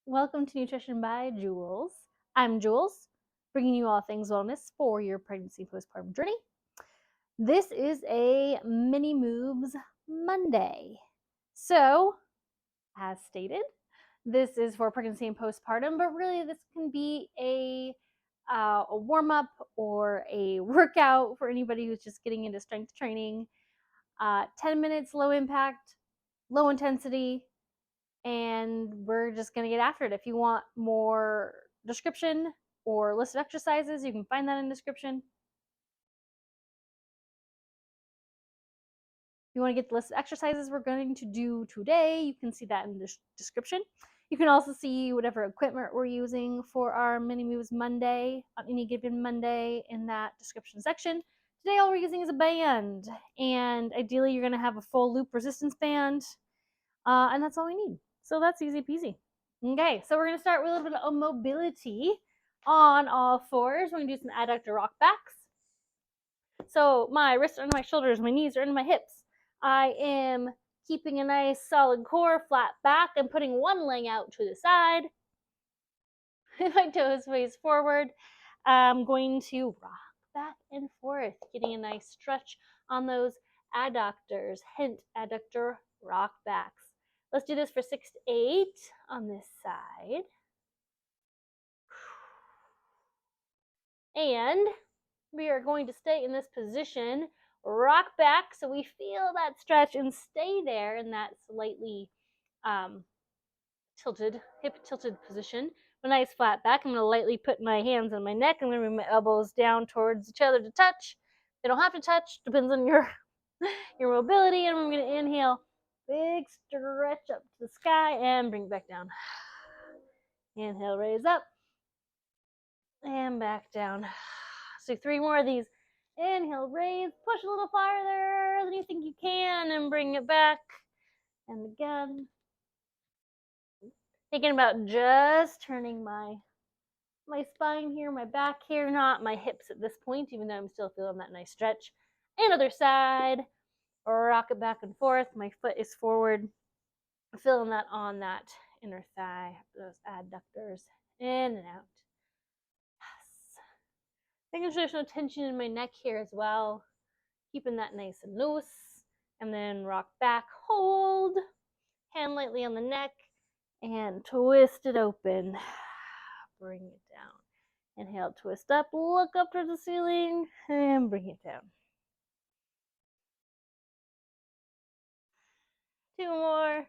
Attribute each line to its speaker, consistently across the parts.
Speaker 1: Welcome to Nutrition by Jules. I'm Jules, bringing you all things wellness for your pregnancy postpartum journey. This is a mini moves Monday. So, as stated, this is for pregnancy and postpartum, but really this can be a warm-up or a workout for anybody who's just getting into strength training. 10 minutes, low impact, low intensity, and we're just going to get after it. If you want more description or list of exercises, you can find that in the description. If you want to get the list of exercises we're going to do today, you can see that in the description. You can also see whatever equipment we're using for our mini moves Monday on any given Monday in that description section. Today all we're using is a band, and ideally you're going to have a full loop resistance band, and that's all we need. So that's easy peasy. Okay, so we're going to start with a little bit of mobility on all fours. We're going to do some adductor rock backs. So my wrists are under my shoulders, my knees are under my hips. I am keeping a nice solid core, flat back, and putting one leg out to the side. My toes face forward. I'm going to rock back and forth, getting a nice stretch on those adductors, hint adductor rock backs. Let's do this for 6 to 8 on this side. And we are going to stay in this position, rock back so we feel that stretch and stay there in that slightly tilted, hip tilted position. A nice flat back. I'm going to lightly put my hands on my neck. I'm going to move my elbows down towards each other to touch. They don't have to touch, depends on your mobility. And I'm going to inhale, big stretch up to the sky and bring it back down. Inhale, raise up and back down. So 3 more of these. Inhale, raise, push a little farther than you think you can and bring it back. And again, thinking about just turning my spine here, my back here, not my hips at this point, even though I'm still feeling that nice stretch. And other side, rock it back and forth. My foot is forward, feeling that on that inner thigh, those adductors, in and out. Yes. Making sure there's no tension in my neck here as well. Keeping that nice and loose. And then rock back, hold, hand lightly on the neck, and twist it open. Bring it down. Inhale, twist up, look up towards the ceiling, and bring it down. 2 more.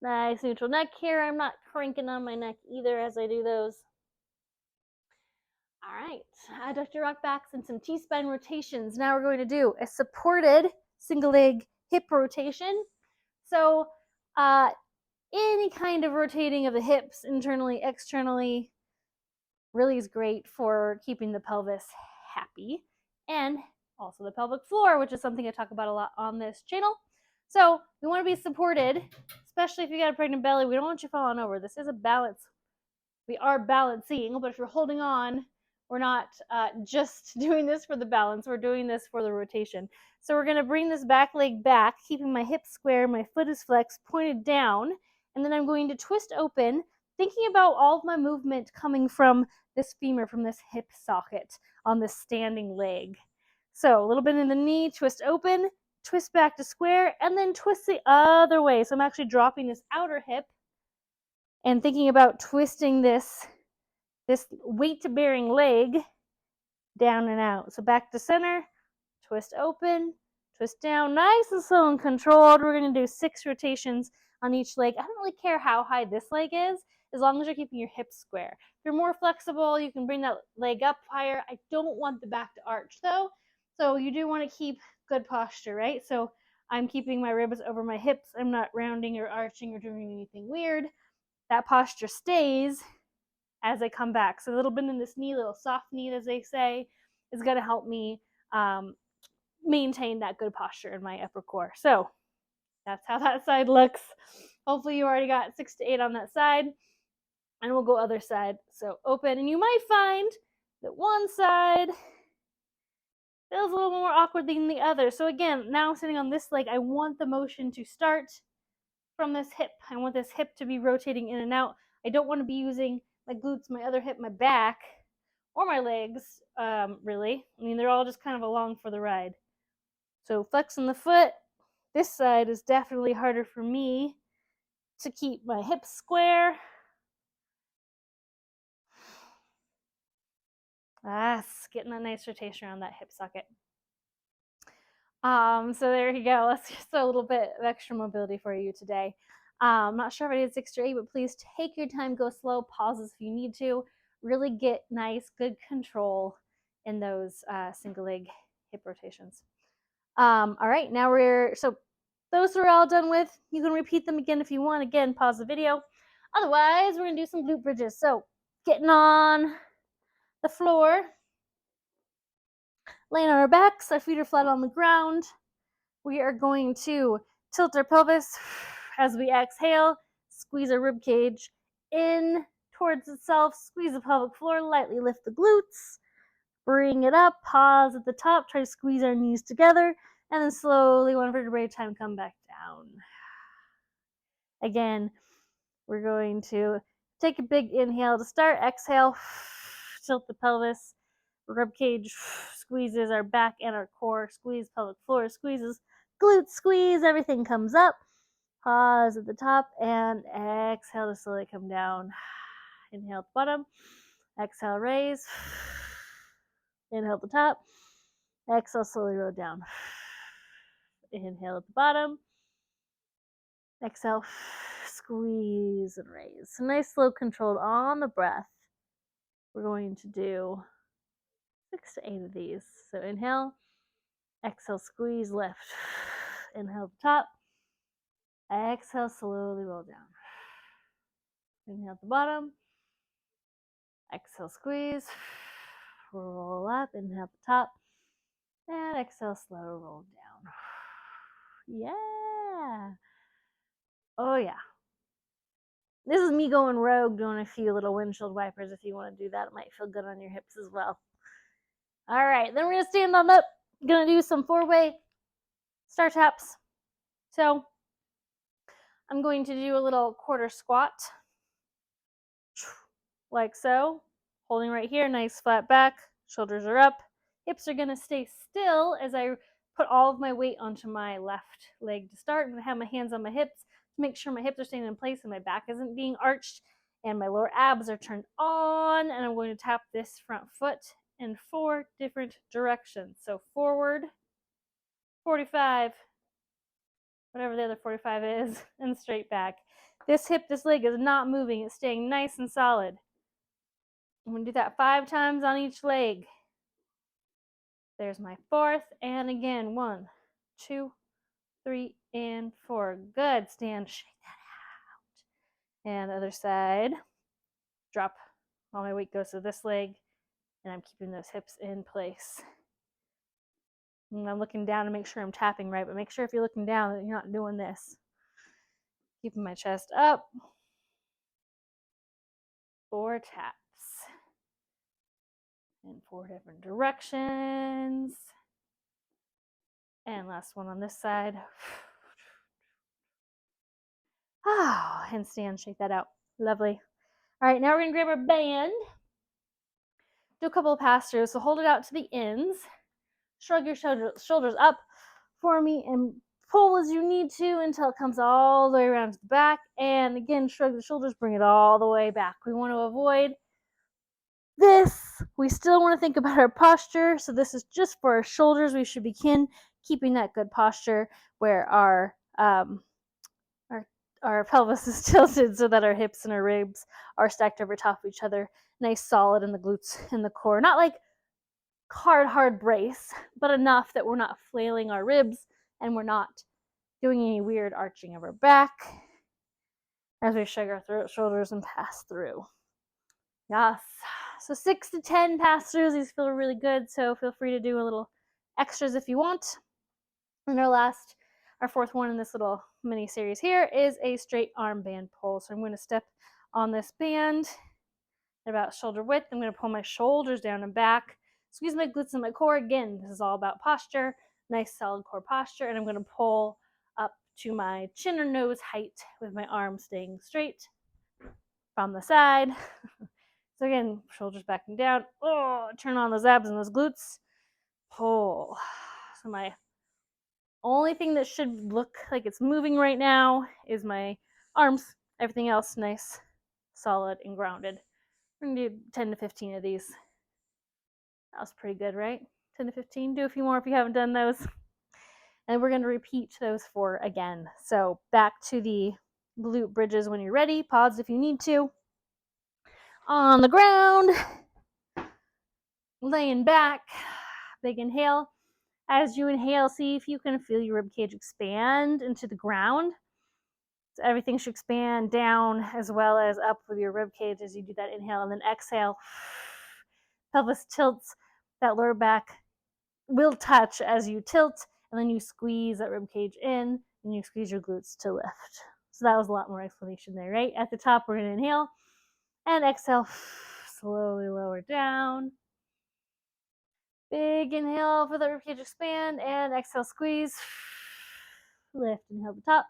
Speaker 1: Nice neutral neck here. I'm not cranking on my neck either as I do those. All right, adductor rock backs and some T-spine rotations. Now we're going to do a supported single leg hip rotation. So any kind of rotating of the hips internally, externally, really is great for keeping the pelvis happy, and also the pelvic floor, which is something I talk about a lot on this channel. So we want to be supported, especially if you got a pregnant belly. We don't want you falling over. This is a balance. We are balancing, but if you're holding on, we're not just doing this for the balance. We're doing this for the rotation. So we're going to bring this back leg back, keeping my hips square, my foot is flexed, pointed down, and then I'm going to twist open, thinking about all of my movement coming from this femur, from this hip socket on this standing leg. So a little bit in the knee, twist open, twist back to square, and then twist the other way. So I'm actually dropping this outer hip and thinking about twisting this weight-bearing leg down and out. So back to center, twist open, twist down, nice and slow and controlled. We're going to do 6 rotations on each leg. I don't really care how high this leg is, as long as you're keeping your hips square. If you're more flexible, you can bring that leg up higher. I don't want the back to arch though, so you do want to keep good posture, right? So I'm keeping my ribs over my hips. I'm not rounding or arching or doing anything weird. That posture stays as I come back. So a little bit in this knee, little soft knee, as they say, is going to help me maintain that good posture in my upper core. So that's how that side looks. Hopefully you already got 6 to 8 on that side. And we'll go other side. So open. And you might find that one side feels a little more awkward than the other. So again, now I'm sitting on this leg. I want the motion to start from this hip. I want this hip to be rotating in and out. I don't want to be using my glutes, my other hip, my back, or my legs, really. I mean, they're all just kind of along for the ride. So flexing the foot. This side is definitely harder for me to keep my hips square. Getting that nice rotation around that hip socket. So there you go. That's just a little bit of extra mobility for you today. I'm not sure if I did 6 or 8, but please take your time, go slow, pauses if you need to. Really get nice, good control in those single leg hip rotations. All right, now so those are all done with. You can repeat them again if you want. Again, pause the video. Otherwise, we're gonna do some glute bridges. So getting on the floor, laying on our backs, our feet are flat on the ground. We are going to tilt our pelvis as we exhale, squeeze our rib cage in towards itself, squeeze the pelvic floor, lightly lift the glutes, bring it up, pause at the top, try to squeeze our knees together, and then slowly, one vertebrae at a time, come back down. Again, we're going to take a big inhale to start, exhale, tilt the pelvis, rib cage squeezes our back and our core, squeeze pelvic floor, squeezes, glutes squeeze, everything comes up. Pause at the top and exhale to slowly come down. Inhale at the bottom, exhale, raise. Inhale at the top, exhale, slowly roll down. Inhale at the bottom, exhale, squeeze and raise. So nice, slow, controlled on the breath. We're going to do 6 to 8 of these. So inhale, exhale, squeeze, lift. Inhale at the top, exhale, slowly roll down. Inhale at the bottom, exhale, squeeze, roll up. Inhale at the top, and exhale, slow roll down. Yeah. Oh yeah. This is me going rogue, doing a few little windshield wipers. If you want to do that, it might feel good on your hips as well. All right, then we're gonna stand on up. Gonna do some 4-way star taps. So I'm going to do a little quarter squat, like so, holding right here, nice flat back, shoulders are up, hips are gonna stay still as I put all of my weight onto my left leg to start. I'm gonna have my hands on my hips to make sure my hips are staying in place and my back isn't being arched and my lower abs are turned on, and I'm going to tap this front foot in 4 different directions. So forward, 45, whatever the other 45 is, and straight back. This leg is not moving, it's staying nice and solid. I'm going to do that 5 times on each leg. There's my 4th, and again, 1, 2, 3, and 4. Good. Stand, shake that out. And other side. Drop. All my weight goes to this leg, and I'm keeping those hips in place. And I'm looking down to make sure I'm tapping right, but make sure if you're looking down that you're not doing this. Keeping my chest up. 4 taps. In 4 different directions. And last one on this side. Oh, handstand, shake that out. Lovely. All right, now we're gonna grab our band. Do a couple of pass-throughs. So hold it out to the ends. Shrug your shoulders up for me and pull as you need to until it comes all the way around to the back. And again, shrug the shoulders, bring it all the way back. We want to avoid this. We still want to think about our posture. So this is just for our shoulders. We should begin keeping that good posture where our pelvis is tilted so that our hips and our ribs are stacked over top of each other, nice solid in the glutes and the core. Not like hard brace, but enough that we're not flailing our ribs and we're not doing any weird arching of our back as we shrug our shoulders and pass through. Yes. So 6 to 10 pass throughs. These feel really good, so feel free to do a little extras if you want. And our 4th one in this little mini series here is a straight arm band pull. So I'm going to step on this band at about shoulder width. I'm going to pull my shoulders down and back, squeeze my glutes and my core. Again, this is all about posture, nice solid core posture. And I'm going to pull up to my chin or nose height with my arms staying straight from the side. So again, shoulders back and down. Oh, turn on those abs and those glutes. Pull. So my only thing that should look like it's moving right now is my arms. Everything else nice, solid, and grounded. We're gonna do 10 to 15 of these. That was pretty good, right? 10 to 15. Do a few more if you haven't done those. And we're gonna repeat those 4 again. So back to the glute bridges when you're ready. Pause if you need to. On the ground, laying back, big inhale. As you inhale, see if you can feel your ribcage expand into the ground. So everything should expand down as well as up with your ribcage as you do that inhale, and then exhale. Pelvis tilts, that lower back will touch as you tilt, and then you squeeze that ribcage in, and you squeeze your glutes to lift. So that was a lot more explanation there, right? At the top, we're going to inhale and exhale, slowly lower down. Big inhale for the ribcage expand, and exhale, squeeze, lift, inhale the top,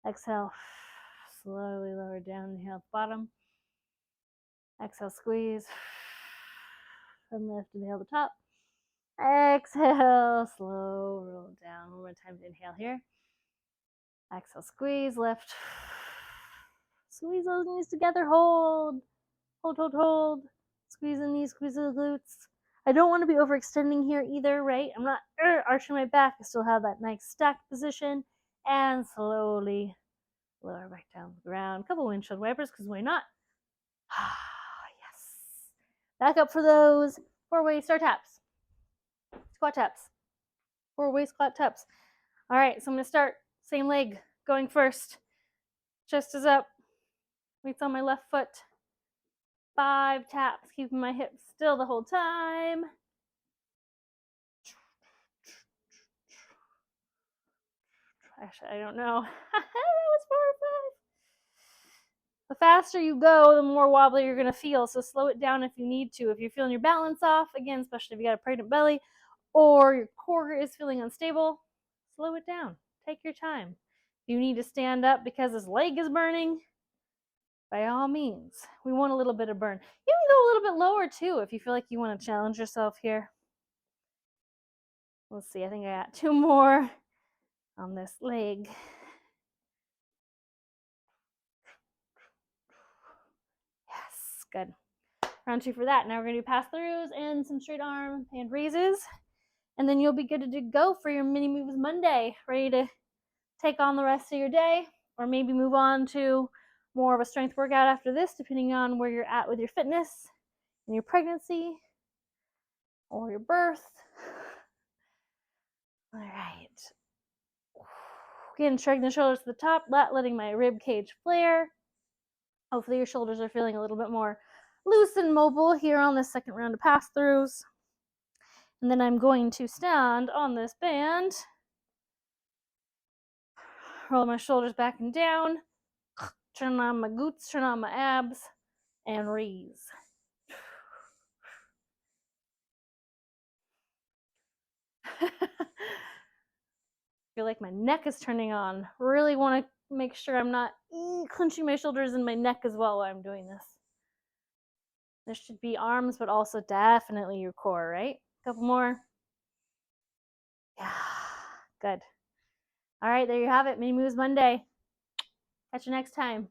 Speaker 1: exhale, slowly lower down, inhale the bottom, exhale, squeeze, and lift, inhale the top, exhale, slow roll down. One more time to inhale here, exhale, squeeze, lift, squeeze those knees together, hold, squeeze the knees, squeeze the glutes. I don't want to be overextending here either, right? I'm not arching my back. I still have that nice stacked position, and slowly lower back down the ground. A couple windshield wipers, because why not? Yes. Back up for those 4-way star taps. Squat taps. 4-way squat taps. All right, so I'm going to start same leg going first. Chest is up. Weights on my left foot. 5 taps, keeping my hips still the whole time. Actually, I don't know. That was 4 or 5. The faster you go, the more wobbly you're going to feel. So slow it down if you need to. If you're feeling your balance off, again, especially if you got a pregnant belly or your core is feeling unstable, slow it down. Take your time. If you need to stand up because this leg is burning, by all means. We want a little bit of burn. You can go a little bit lower too if you feel like you want to challenge yourself here. Let's see, I think I got 2 more on this leg. Yes, good. Round 2 for that. Now we're going to do pass-throughs and some straight arm hand raises. And then you'll be good to go for your mini moves Monday. Ready to take on the rest of your day, or maybe move on to more of a strength workout after this, depending on where you're at with your fitness and your pregnancy or your birth. All right. Again, straighten the shoulders to the top, letting my rib cage flare. Hopefully your shoulders are feeling a little bit more loose and mobile here on this second round of pass-throughs. And then I'm going to stand on this band, roll my shoulders back and down, turn on my glutes, turn on my abs, and raise. Feel like my neck is turning on. Really want to make sure I'm not clenching my shoulders and my neck as well while I'm doing this. This should be arms, but also definitely your core, right? A couple more. Yeah, good. All right, there you have it. Mini Moves Monday. Catch you next time.